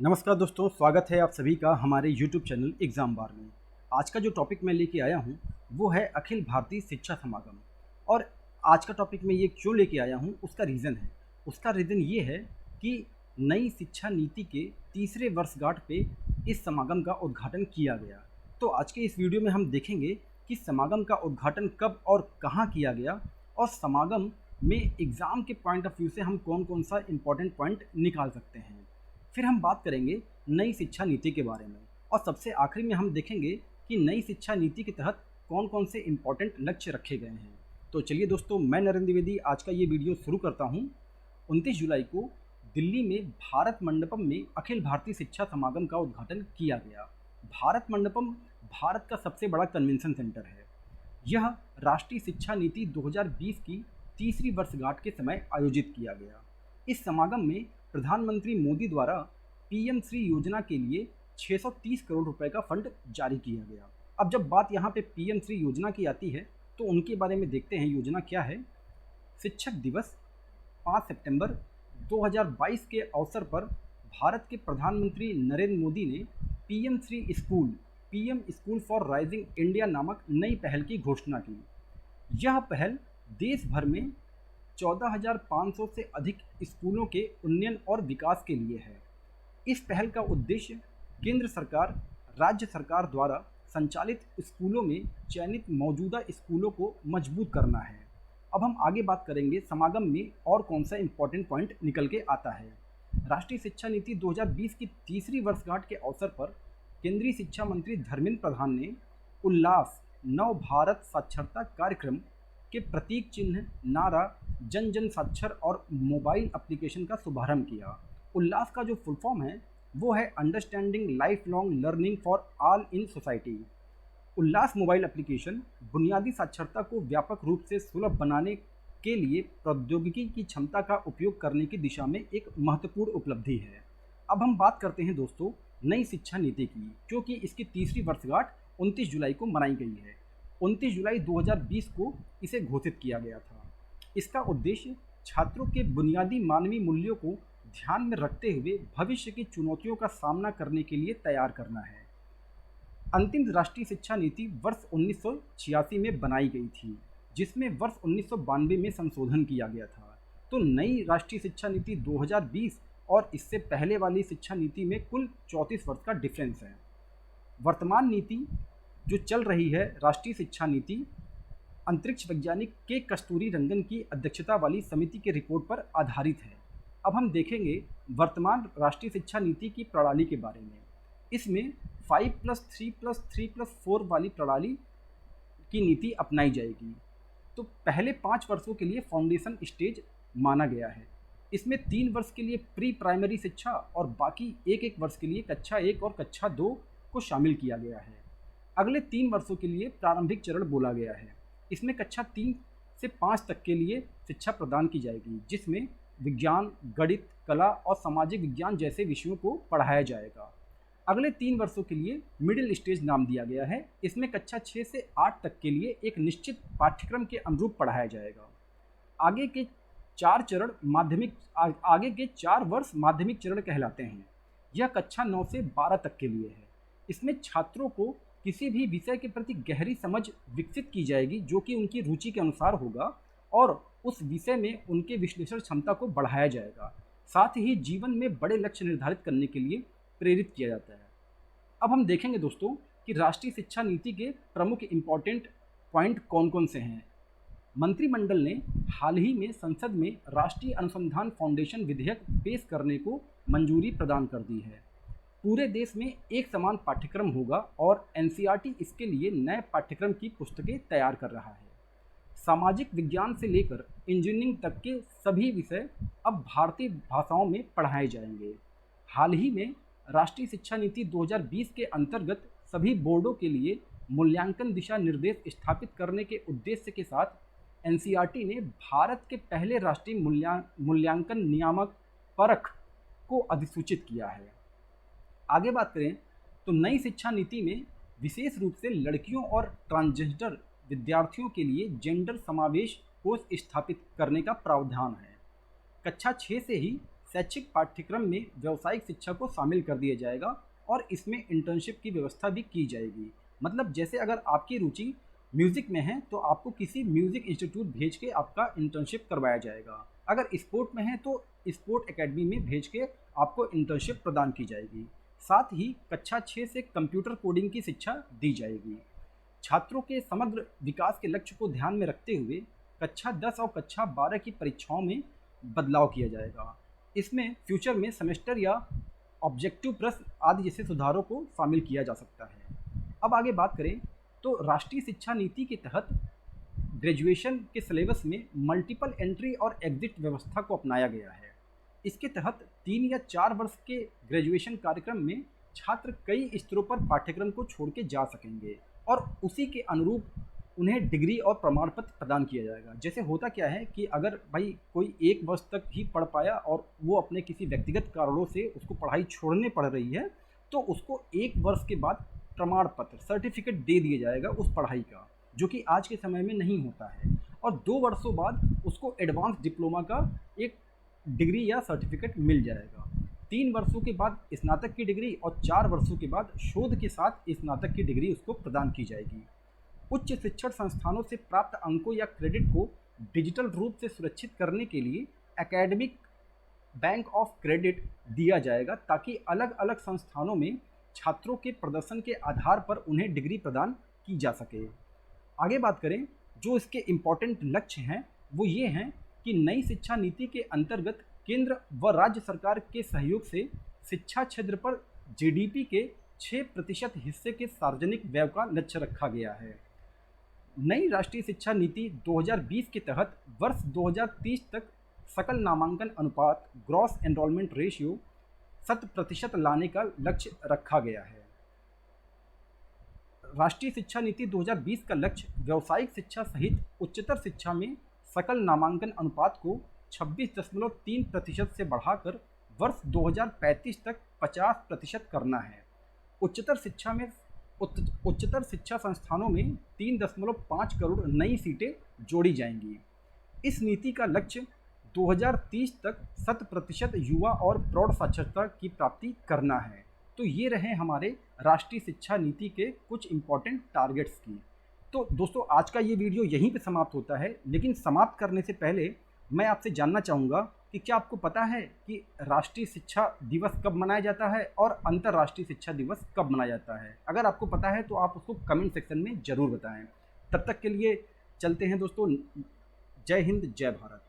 नमस्कार दोस्तों, स्वागत है आप सभी का हमारे YouTube चैनल एग्ज़ाम बार में। आज का जो टॉपिक मैं लेके आया हूँ वो है अखिल भारतीय शिक्षा समागम। और आज का टॉपिक मैं ये क्यों लेके आया हूँ उसका रीज़न है। उसका रीज़न ये है कि नई शिक्षा नीति के तीसरे वर्षगांठ पे इस समागम का उद्घाटन किया गया। तो आज के इस वीडियो में हम देखेंगे कि समागम का उद्घाटन कब और कहाँ किया गया, और समागम में एग्ज़ाम के पॉइंट ऑफ व्यू से हम कौन कौन सा इम्पोर्टेंट पॉइंट निकाल सकते हैं। फिर हम बात करेंगे नई शिक्षा नीति के बारे में, और सबसे आखिरी में हम देखेंगे कि नई शिक्षा नीति के तहत कौन कौन से इम्पोर्टेंट लक्ष्य रखे गए हैं। तो चलिए दोस्तों, मैं नरेंद्र द्विवेदी आज का ये वीडियो शुरू करता हूँ। 29 जुलाई को दिल्ली में भारत मंडपम में अखिल भारतीय शिक्षा समागम का उद्घाटन किया गया। भारत मंडपम भारत का सबसे बड़ा कन्वेंशन सेंटर है। यह राष्ट्रीय शिक्षा नीति 2020 की तीसरी वर्षगांठ के समय आयोजित किया गया। इस समागम में प्रधानमंत्री मोदी द्वारा पीएम श्री योजना के लिए 630 करोड़ रुपए का फंड जारी किया गया। अब जब बात यहाँ पे पीएम श्री योजना की आती है तो उनके बारे में देखते हैं। योजना क्या है। शिक्षक दिवस 5 सितंबर 2022 के अवसर पर भारत के प्रधानमंत्री नरेंद्र मोदी ने PM school for rising India नामक नई पहल की घोषणा की। यह पहल देश भर में 14,500 से अधिक स्कूलों के उन्नयन और विकास के लिए है। इस पहल का उद्देश्य केंद्र सरकार, राज्य सरकार द्वारा संचालित स्कूलों में चयनित मौजूदा स्कूलों को मजबूत करना है। अब हम आगे बात करेंगे समागम में और कौन सा इम्पोर्टेंट पॉइंट निकल के आता है। राष्ट्रीय शिक्षा नीति 2020 की तीसरी वर्षगांठ के अवसर पर केंद्रीय शिक्षा मंत्री धर्मेंद्र प्रधान ने उल्लास नव भारत साक्षरता कार्यक्रम के प्रतीक चिन्ह, नारा, जन जन साक्षर और मोबाइल एप्लीकेशन का शुभारंभ किया। उल्लास का जो फुल फॉर्म है वो है understanding life long learning for all in society. Ullas mobile application बुनियादी साक्षरता को व्यापक रूप से सुलभ बनाने के लिए प्रौद्योगिकी की क्षमता का उपयोग करने की दिशा में एक महत्वपूर्ण उपलब्धि है। अब हम बात करते हैं दोस्तों नई शिक्षा नीति की, क्योंकि इसकी तीसरी वर्षगांठ 29 जुलाई को मनाई गई है। 29 जुलाई 2020 को इसे घोषित किया गया था। इसका उद्देश्य छात्रों के बुनियादी मानवीय मूल्यों को ध्यान में रखते हुए भविष्य की चुनौतियों का सामना करने के लिए तैयार करना है। अंतिम राष्ट्रीय शिक्षा नीति वर्ष 1986 में बनाई गई थी, जिसमें वर्ष 1992 में संशोधन किया गया था। तो नई राष्ट्रीय शिक्षा नीति 2020 और इससे पहले वाली शिक्षा नीति में कुल 34 वर्ष का डिफरेंस है। वर्तमान नीति जो चल रही है, राष्ट्रीय शिक्षा नीति, अंतरिक्ष वैज्ञानिक के कस्तूरी रंगन की अध्यक्षता वाली समिति के रिपोर्ट पर आधारित है। अब हम देखेंगे वर्तमान राष्ट्रीय शिक्षा नीति की प्रणाली के बारे में। इसमें 5+3+3+4 वाली प्रणाली की नीति अपनाई जाएगी। तो पहले 5 वर्षों के लिए फाउंडेशन स्टेज माना गया है। इसमें 3 वर्ष के लिए प्री प्राइमरी शिक्षा और बाकी एक वर्ष के लिए कक्षा 1 और कक्षा 2 को शामिल किया गया है। अगले 3 वर्षों के लिए प्रारंभिक चरण बोला गया है। इसमें कक्षा 3 से 5 तक के लिए शिक्षा प्रदान की जाएगी, जिसमें विज्ञान, गणित, कला और सामाजिक विज्ञान जैसे विषयों को पढ़ाया जाएगा। अगले 3 वर्षों के लिए मिडिल स्टेज नाम दिया गया है। इसमें कक्षा 6 से 8 तक के लिए एक निश्चित पाठ्यक्रम के अनुरूप पढ़ाया जाएगा। आगे के 4 वर्ष माध्यमिक चरण कहलाते हैं। यह कक्षा 9 से 12 तक के लिए है। इसमें छात्रों को किसी भी विषय के प्रति गहरी समझ विकसित की जाएगी, जो कि उनकी रुचि के अनुसार होगा, और उस विषय में उनके विश्लेषण क्षमता को बढ़ाया जाएगा। साथ ही जीवन में बड़े लक्ष्य निर्धारित करने के लिए प्रेरित किया जाता है। अब हम देखेंगे दोस्तों कि राष्ट्रीय शिक्षा नीति के प्रमुख इम्पॉर्टेंट पॉइंट कौन कौन से हैं। मंत्रिमंडल ने हाल ही में संसद में राष्ट्रीय अनुसंधान फाउंडेशन विधेयक पेश करने को मंजूरी प्रदान कर दी है। पूरे देश में एक समान पाठ्यक्रम होगा और एनसीईआरटी इसके लिए नए पाठ्यक्रम की पुस्तकें तैयार कर रहा है। सामाजिक विज्ञान से लेकर इंजीनियरिंग तक के सभी विषय अब भारतीय भाषाओं में पढ़ाए जाएंगे। हाल ही में राष्ट्रीय शिक्षा नीति 2020 के अंतर्गत सभी बोर्डों के लिए मूल्यांकन दिशा निर्देश स्थापित करने के उद्देश्य के साथ एनसीईआरटी ने भारत के पहले राष्ट्रीय मूल्यांकन नियामक परख को अधिसूचित किया है। आगे बात करें तो नई शिक्षा नीति में विशेष रूप से लड़कियों और ट्रांसजेंडर विद्यार्थियों के लिए जेंडर समावेश कोर्स स्थापित करने का प्रावधान है। कक्षा 6 से ही शैक्षिक पाठ्यक्रम में व्यावसायिक शिक्षा को शामिल कर दिया जाएगा और इसमें इंटर्नशिप की व्यवस्था भी की जाएगी। मतलब जैसे अगर आपकी रुचि म्यूज़िक में है तो आपको किसी म्यूज़िक इंस्टीट्यूट भेज के आपका इंटर्नशिप करवाया जाएगा। अगर स्पोर्ट में है तो स्पोर्ट एकेडमी में भेज के आपको इंटर्नशिप प्रदान की जाएगी। साथ ही कक्षा 6 से कंप्यूटर कोडिंग की शिक्षा दी जाएगी। छात्रों के समग्र विकास के लक्ष्य को ध्यान में रखते हुए कक्षा 10 और कक्षा 12 की परीक्षाओं में बदलाव किया जाएगा। इसमें फ्यूचर में सेमेस्टर या ऑब्जेक्टिव प्रश्न आदि जैसे सुधारों को शामिल किया जा सकता है। अब आगे बात करें तो राष्ट्रीय शिक्षा नीति के तहत ग्रेजुएशन के सिलेबस में मल्टीपल एंट्री और एग्जिट व्यवस्था को अपनाया गया है। इसके तहत 3 या 4 वर्ष के ग्रेजुएशन कार्यक्रम में छात्र कई स्तरों पर पाठ्यक्रम को छोड़ के जा सकेंगे और उसी के अनुरूप उन्हें डिग्री और प्रमाण पत्र प्रदान किया जाएगा। जैसे होता क्या है कि अगर भाई कोई 1 वर्ष तक ही पढ़ पाया और वो अपने किसी व्यक्तिगत कारणों से उसको पढ़ाई छोड़ने पड़ रही है, तो उसको 1 वर्ष के बाद प्रमाण पत्र सर्टिफिकेट दे दिया जाएगा उस पढ़ाई का, जो कि आज के समय में नहीं होता है। और 2 वर्षों बाद उसको एडवांस डिप्लोमा का एक डिग्री या सर्टिफिकेट मिल जाएगा। 3 वर्षों के बाद स्नातक की डिग्री और 4 वर्षों के बाद शोध के साथ स्नातक की डिग्री उसको प्रदान की जाएगी। उच्च शिक्षण संस्थानों से प्राप्त अंकों या क्रेडिट को डिजिटल रूप से सुरक्षित करने के लिए एकेडमिक बैंक ऑफ क्रेडिट दिया जाएगा, ताकि अलग अलग संस्थानों में छात्रों के प्रदर्शन के आधार पर उन्हें डिग्री प्रदान की जा सके। आगे बात करें जो इसके इम्पोर्टेंट लक्ष्य हैं वो ये हैं कि नई शिक्षा नीति के अंतर्गत केंद्र व राज्य सरकार के सहयोग से शिक्षा क्षेत्र पर जीडीपी के 6% हिस्से के सार्वजनिक व्यय का लक्ष्य रखा गया है। नई राष्ट्रीय शिक्षा नीति 2020 के तहत वर्ष 2030 तक सकल नामांकन अनुपात ग्रॉस एनरोलमेंट रेशियो 100% लाने का लक्ष्य रखा गया है। राष्ट्रीय शिक्षा नीति 2020 का लक्ष्य व्यावसायिक शिक्षा सहित उच्चतर शिक्षा में सकल नामांकन अनुपात को 26.3% से बढ़ाकर वर्ष 2035 तक 50% करना है। उच्चतर शिक्षा संस्थानों में 3.5 करोड़ नई सीटें जोड़ी जाएंगी। इस नीति का लक्ष्य 2030 तक 100% युवा और प्रौढ़ साक्षरता की प्राप्ति करना है। तो ये रहे हमारे राष्ट्रीय शिक्षा नीति के कुछ इम्पॉर्टेंट टारगेट्स की। तो दोस्तों आज का ये वीडियो यहीं पे समाप्त होता है, लेकिन समाप्त करने से पहले मैं आपसे जानना चाहूँगा कि क्या आपको पता है कि राष्ट्रीय शिक्षा दिवस कब मनाया जाता है और अंतर्राष्ट्रीय शिक्षा दिवस कब मनाया जाता है? अगर आपको पता है तो आप उसको कमेंट सेक्शन में ज़रूर बताएं। तब तक के लिए चलते हैं दोस्तों। जय हिंद, जय भारत।